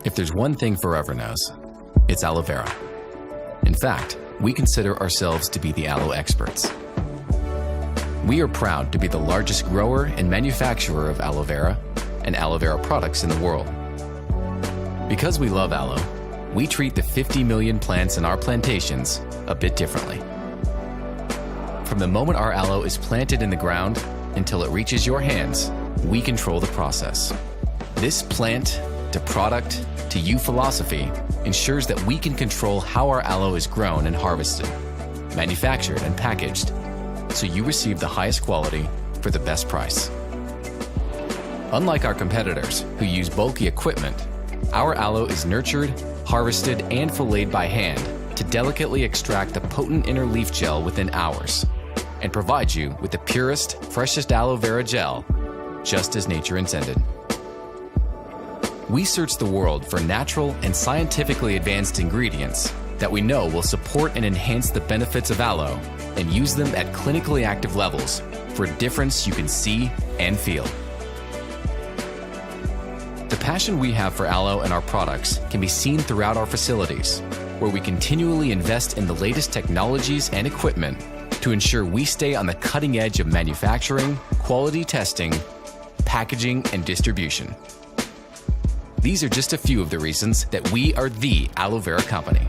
If there's one thing forever knows, it's aloe vera. In fact, we consider ourselves to be the aloe experts. We are proud to be the largest grower and manufacturer of aloe vera and aloe vera products in the world. Because we love aloe, we treat the 50 million plants in our plantations a bit differently. From the moment our aloe is planted in the ground until it reaches your hands, we control the process. This plant to product to you philosophy ensures that we can control how our aloe is grown and harvested, manufactured and packaged, so you receive the highest quality for the best price. Unlike our competitors who use bulky equipment, our aloe is nurtured, harvested, and filleted by hand to delicately extract the potent inner leaf gel within hours and provide you with the purest, freshest aloe vera gel, just as nature intended. We search the world for natural and scientifically advanced ingredients that we know will support and enhance the benefits of aloe and use them at clinically active levels for a difference you can see and feel. The passion we have for aloe and our products can be seen throughout our facilities, where we continually invest in the latest technologies and equipment to ensure we stay on the cutting edge of manufacturing, quality testing, packaging, and distribution. These are just a few of the reasons that we are the Aloe Vera Company.